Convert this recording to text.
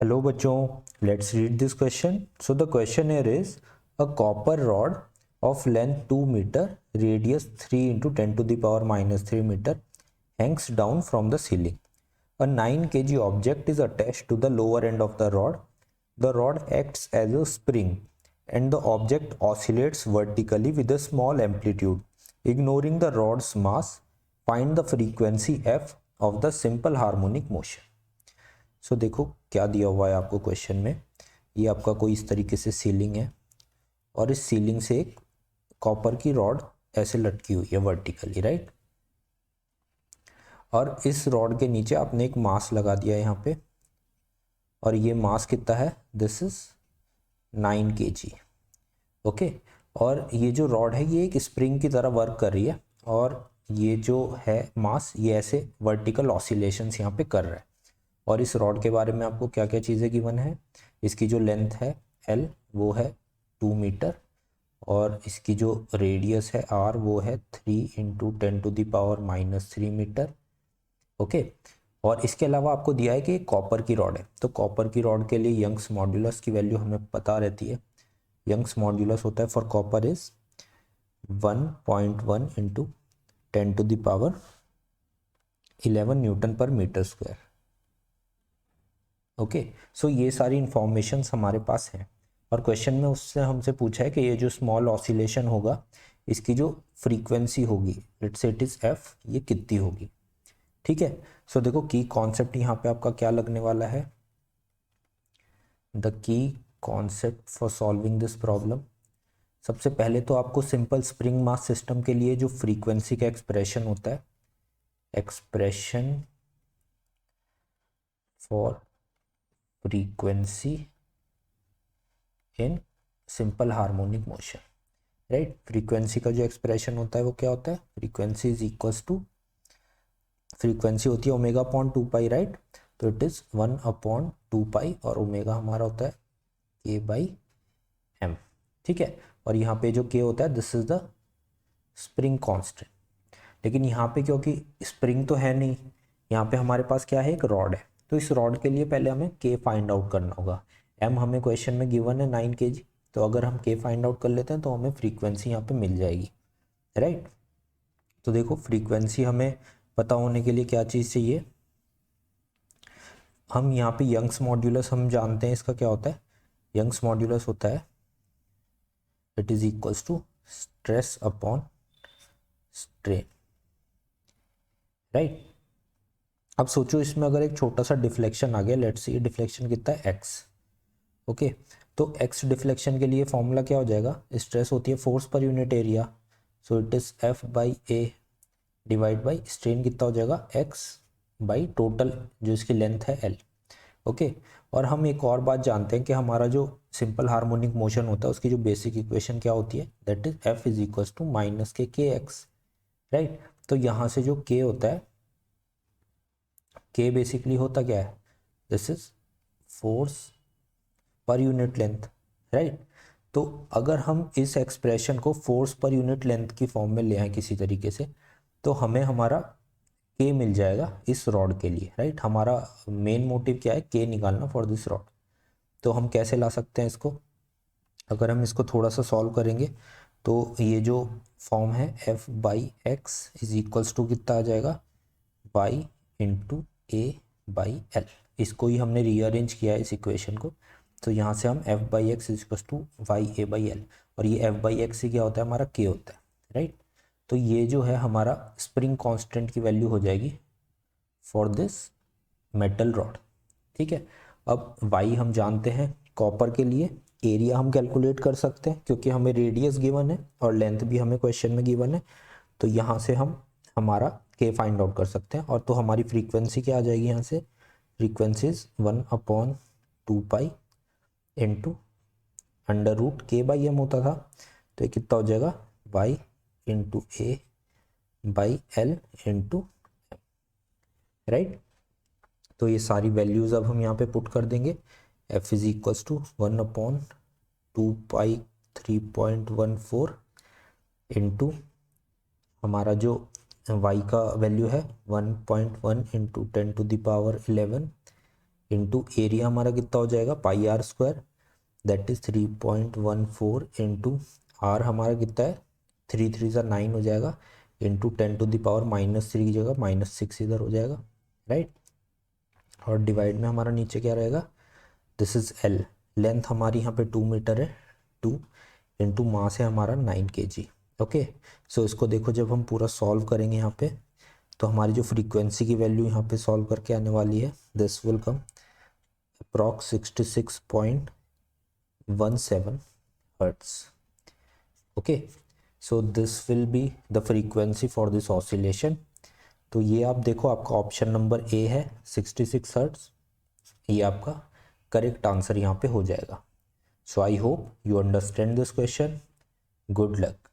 Hello बच्चों, let's read this question. So the question here is a copper rod of length 2 meter, radius 3 into 10 to the power minus 3 meter hangs down from the ceiling. A 9 kg object is attached to the lower end of the rod. The rod acts as a spring and the object oscillates vertically with a small amplitude. Ignoring the rod's mass, find the frequency f of the simple harmonic motion. सो देखो क्या दिया हुआ है आपको question में। ये आपका कोई इस तरीके से सीलिंग है और इस सीलिंग से एक कॉपर की रॉड ऐसे लटकी हुई है वर्टिकली, राइट। और इस रॉड के नीचे आपने एक मास लगा दिया है यहाँ पे, और ये मास कितना है, दिस इज 9 kg, ओके। और ये जो रॉड है ये एक स्प्रिंग की तरह वर्क कर रही है, और ये जो है मास ये ऐसे वर्टिकल ऑसिलेशंस यहाँ पे कर रहा है। और इस रॉड के बारे में आपको क्या क्या चीज़ें गिवन है, इसकी जो लेंथ है L वो है 2 मीटर, और इसकी जो रेडियस है R वो है 3 into 10 to the power minus 3 metre, okay. और इसके अलावा आपको दिया है कि कॉपर की रॉड है, तो कॉपर की रॉड के लिए यंग्स मॉड्यूलस की वैल्यू हमें पता रहती है। यंग्स मॉड्यूलस होता है for copper is 1.1 into 10 to the power 11 newton पर मीटर स्क्वायर, ओके। सो ये सारी इंफॉर्मेशन हमारे पास है, और क्वेश्चन में उससे हमसे पूछा है कि ये जो स्मॉल ऑसिलेशन होगा इसकी जो फ्रीक्वेंसी होगी, let's say it is F, ये कितनी होगी, ठीक है। सो देखो की कॉन्सेप्ट यहाँ पे आपका क्या लगने वाला है, the key concept for solving this problem. सबसे पहले तो आपको सिंपल स्प्रिंग मास सिस्टम के लिए जो फ्रीक्वेंसी का एक्सप्रेशन होता है, expression for frequency in simple harmonic motion, right. Frequency का जो एक्सप्रेशन होता है वो क्या होता है, frequency is equals to, frequency होती है ओमेगा अपॉन 2 पाई, राइट। तो इट इज 1 अपॉन 2 पाई, और ओमेगा हमारा होता है के बाई एम, ठीक है। और यहाँ पे जो के होता है this is the spring constant. लेकिन यहाँ पे क्योंकि स्प्रिंग तो है नहीं, यहाँ पे हमारे पास क्या है, एक रॉड है, तो इस रॉड के लिए पहले हमें के फाइंड आउट करना होगा। एम हमें क्वेश्चन में गिवन है 9 kg, तो अगर हम के फाइंड आउट कर लेते हैं तो हमें फ्रीक्वेंसी यहाँ पे मिल जाएगी, राइट। तो देखो फ्रीक्वेंसी हमें पता होने के लिए क्या चीज़ चाहिए, हम यहाँ पे यंग्स मॉड्यूलस हम जानते हैं इसका क्या होता है, यंग्स मॉड्यूलस होता है it is equals to stress upon strain, right. अब सोचो इसमें अगर एक छोटा सा डिफ्लेक्शन आ गया, लेट्स सी डिफ्लेक्शन कितना है x, ओके। तो x डिफ्लेक्शन के लिए फॉर्मूला क्या हो जाएगा, स्ट्रेस होती है force per unit area, so it is F by A divide by strain कितना हो जाएगा x बाई टोटल जो इसकी लेंथ है L, ओके। और हम एक और बात जानते हैं कि हमारा जो सिंपल हार्मोनिक मोशन होता है उसकी जो बेसिक इक्वेशन क्या होती है, that is F is equals to minus k x, right. तो यहाँ से जो k होता है, k बेसिकली होता क्या है, this is force per unit length, right. तो अगर हम इस एक्सप्रेशन को फोर्स पर यूनिट लेंथ की फॉर्म में ले आए किसी तरीके से, तो हमें हमारा k मिल जाएगा इस रॉड के लिए, राइट। हमारा मेन मोटिव क्या है, k निकालना फॉर दिस रॉड। तो हम कैसे ला सकते हैं इसको, अगर हम इसको थोड़ा सा सॉल्व करेंगे तो ये जो फॉर्म है F by X is equals to कितना आ जाएगा, Y into A by L. इसको ही हमने रीअरेंज किया है इस इक्वेशन को, तो यहाँ से हम F by X is equals to Y A by L, और ये एफ बाई एक्स से क्या होता है, हमारा के होता है, राइट। तो ये जो है हमारा स्प्रिंग कांस्टेंट की वैल्यू हो जाएगी फॉर दिस मेटल रॉड, ठीक है। अब वाई हम जानते हैं कॉपर के लिए, एरिया हम कैलकुलेट कर सकते हैं क्योंकि हमें रेडियस गिवन है और लेंथ भी हमें क्वेश्चन में गिवन है, तो यहाँ से हम हमारा के फाइंड आउट कर सकते हैं। और तो हमारी फ्रीक्वेंसी क्या आ जाएगी यहाँ से, frequency is 1 upon 2 pi into under root k by m होता था, तो ये कितना हो जाएगा, Y into A by L into, right. तो ये सारी वैल्यूज़ अब हम यहाँ पे पुट कर देंगे, f is equals to 1 upon 2 pi 3.14 into हमारा जो y का वैल्यू है 1.1 into 10 to the power 11 into area हमारा कितना हो जाएगा pi r square, that is 3.14 into r हमारा कितना है 3 3 सा 9 हो जाएगा, इंटू 10⁻³ की जगह -6 इधर हो जाएगा, राइट। और डिवाइड में हमारा नीचे क्या रहेगा, दिस इज एल, लेंथ हमारी यहाँ पे 2 मीटर है, 2 इंटू मास है हमारा 9 kg। ओके, सो इसको देखो जब हम पूरा सॉल्व करेंगे यहाँ पे, तो हमारी जो फ्रीक्वेंसी की वैल्यू यहाँ पे सॉल्व करके आने वाली है, this will come approx 66.17 hertz. Okay, so this will be the frequency for this oscillation. तो ये आप देखो, आपका ऑप्शन नंबर ए है 66 हर्ट्स, ये आपका करेक्ट आंसर यहाँ पे हो जाएगा। So I hope you understand this question. Good luck.